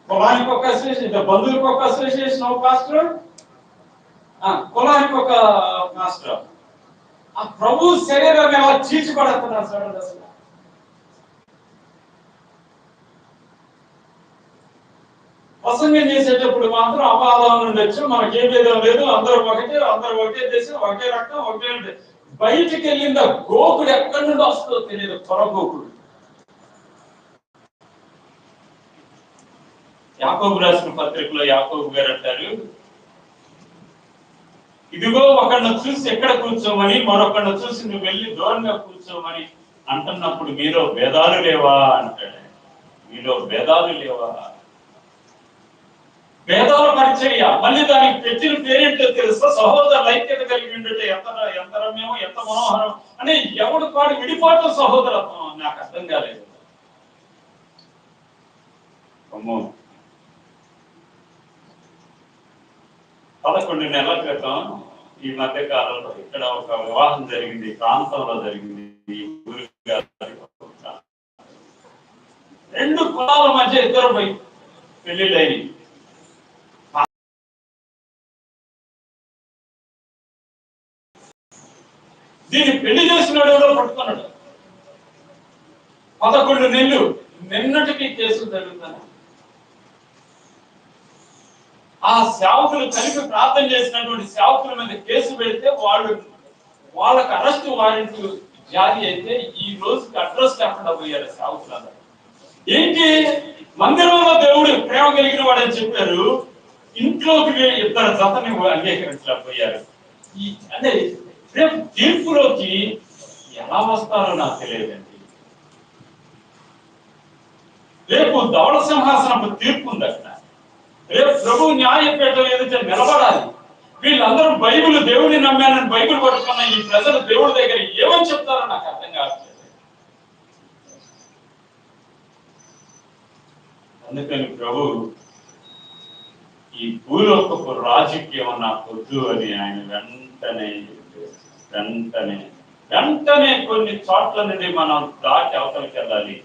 కులానికి ఒక అసోసియేషన్, బంధువులకు ఒక అసోసియేషన్ ఒక పాస్టర్, కులానికి ఒక మాస్టర్. ఆ ప్రభు శరీరాన్ని ఎలా చీల్చిపడుతున్నారు చూడండి అసలు. ప్రసంగం చేసేటప్పుడు మాత్రం అపాదానం ఉండొచ్చు, మనకేం భేదం లేదు, అందరూ ఒకటే దేశం, ఒకే రక్తం, ఒకే. బయటికి వెళ్ళింది ఆ గోకుడు ఎక్కడి నుండి వస్తుందో తెలియదు, పొరగోకుడు. యాకోబు రాసిన పత్రికలో యాకోబు గారు అంటారు, ఇదిగో ఒకరిని చూసి ఎక్కడ కూర్చోమని, మరొకరిని చూసి నువ్వు వెళ్ళి దూరంగా కూర్చోమని అంటున్నప్పుడు మీలో భేదాలు లేవా అంటాడు. మీలో భేదాలు లేవా? భేదాల పరిచర్య, మళ్ళీ దానికి పెట్టిన పేరేంటో తెలుసా? సహోదరుల ఐక్యత కలిగి ఉండటే ఎంత రమ్యమో, ఎంత మనోహరం అని. ఎవడు పాడు విడిపాటు సహోదరత్వం నాకు అర్థం కాలేదు. అమ్మో, 11 నెలల క్రితం ఈ మధ్య కాలంలో ఇక్కడ ఒక వివాహం జరిగింది, ప్రాంతంలో జరిగింది. 2 కులాల మధ్య ఇద్దరు పెళ్లిళ్ళైనవి. దీన్ని పెళ్లి చేసినాడు ఎవడో పట్టుకున్నాడు. 11 నెలలు నిన్నటికి కేసులు జరుగుతాయి. ఆ సేవకులు కలిపి ప్రార్థన చేసినటువంటి సేవకుల మీద కేసు పెడితే వాళ్ళకి అరెస్ట్ వారెంట్ జారీ అయితే ఈ రోజుకి అడ్రస్ లేకుండా పోయారు సేవకులు. ఏంటి, మందిరంలో దేవుడు ప్రేమ కలిగిన వాడని చెప్పారు, ఇంట్లోకి ఇద్దరు జతని అంగీకరించలేకపోయారు. అంటే రేపు తీర్పులోకి ఎలా వస్తారో నాకు తెలియదండి. రేపు ధవళ సింహాసనపు తీర్పు ఉంది అక్కడ. రేపు ప్రభు న్యాయపీఠం ఏదైతే నిలబడాలి. వీళ్ళందరూ బైబిల్, దేవుడిని నమ్మానని బైబిల్ పట్టుకున్న ఈ ప్రజలు దేవుడి దగ్గర ఏమని చెప్తారో నాకు అర్థం కావట్లేదు. అందుకని ప్రభు ఈ భూలోకపు రాజకీయం నాకు వద్దు అని ఆయన వెంటనే కొన్ని చోట్ల నుండి మనం దాటి అవతలకి వెళ్ళాలి.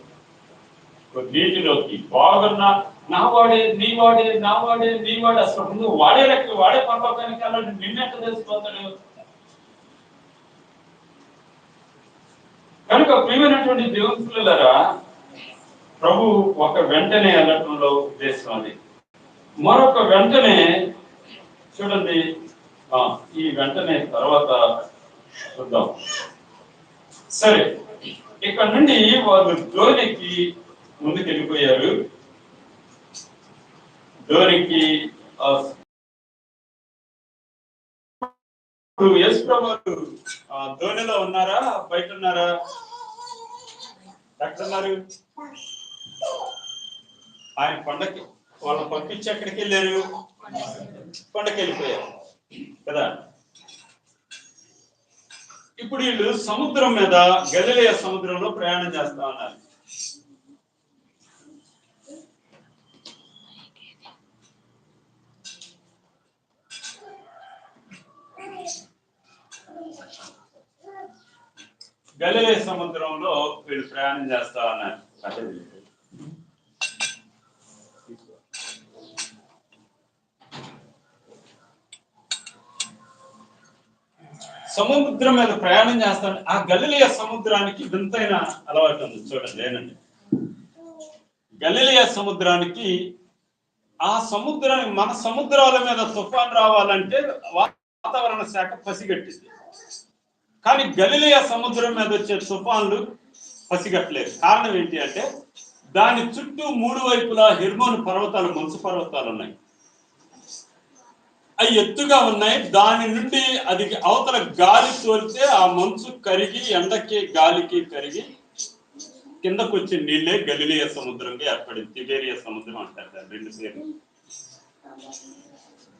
నీటిలోకి బాగున్న నావాడే అసలు ముందు వాడే పర్వతానికి వెళ్ళాలి. నిన్నెట్ట తెలిసిపోతాడు. కనుక ప్రియమైనటువంటి దేవుని పిల్లలారా, ప్రభు ఒక వెంటనే వెళ్ళటంలో ఉద్దేశం అది. మరొక వెంటనే చూడండి, ఈ వెంటనే తర్వాత చూద్దాం. సరే, ఇక్కడ నుండి వాళ్ళు ధోనికి ముందుకు వెళ్ళిపోయారు. ధోనికి యేసు ప్రభు ధోనిలో ఉన్నారా, బయట ఉన్నారా? ఎక్కడున్నారు? ఆయన కొండకి వాళ్ళని పంపించి ఎక్కడికి వెళ్ళారు? కొండకి వెళ్ళిపోయారు కదా. ఇప్పుడు వీళ్ళు సముద్రం మీద, గలిలయ సముద్రంలో ప్రయాణం చేస్తా ఉన్నారు. గలిలయ సముద్రంలో వీళ్ళు ప్రయాణం చేస్తా ఉన్నారు. సముద్రం మీద ప్రయాణం చేస్తాడు. ఆ గలిలయ సముద్రానికి వింతైన అలవాటు ఉంది. చూడండి, ఏనండి, గలిలయ సముద్రానికి, ఆ సముద్రానికి, మన సముద్రాల మీద తుఫాన్ రావాలంటే వాతావరణ శాఖ పసిగట్టింది. కానీ గలిలయ సముద్రం మీద వచ్చే తుఫాన్లు పసిగట్టలేదు. కారణం ఏంటి అంటే దాని చుట్టూ 3 వైపులా హెర్మోన్ పర్వతాలు, మంచు పర్వతాలు ఉన్నాయి. అవి ఎత్తుగా ఉన్నాయి. దాని నుండి అది అవతల గాలి తోలితే ఆ మంచు కరిగి, ఎండకి గాలికి కరిగి కిందకు వచ్చే నీళ్ళే గలిలయ సముద్రంగా ఏర్పడింది. తిబేరియా సముద్రం అంటారు దాన్ని, 2 పేర్లు.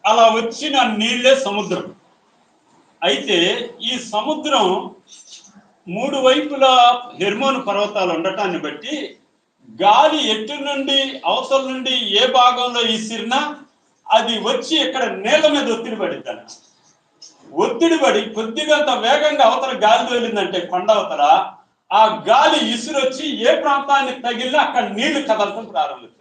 అలా వచ్చిన నీళ్ళే సముద్రం. అయితే ఈ సముద్రం 3 వైపులా హెర్మోన్ పర్వతాలు ఉండటాన్ని బట్టి గాలి ఎటు నుండి, అవతల నుండి ఏ భాగంలో విసిరినా అది వచ్చి ఇక్కడ నేల మీద ఒత్తిడి పడిద్దాను. ఒత్తిడి పడి కొద్దిగంత వేగంగా అవతల గాలి తోలిందంటే కొండ అవతల, ఆ గాలి ఇసురొచ్చి ఏ ప్రాంతానికి తగిలినా అక్కడ నీళ్లు కదలటం ప్రారంభించారు.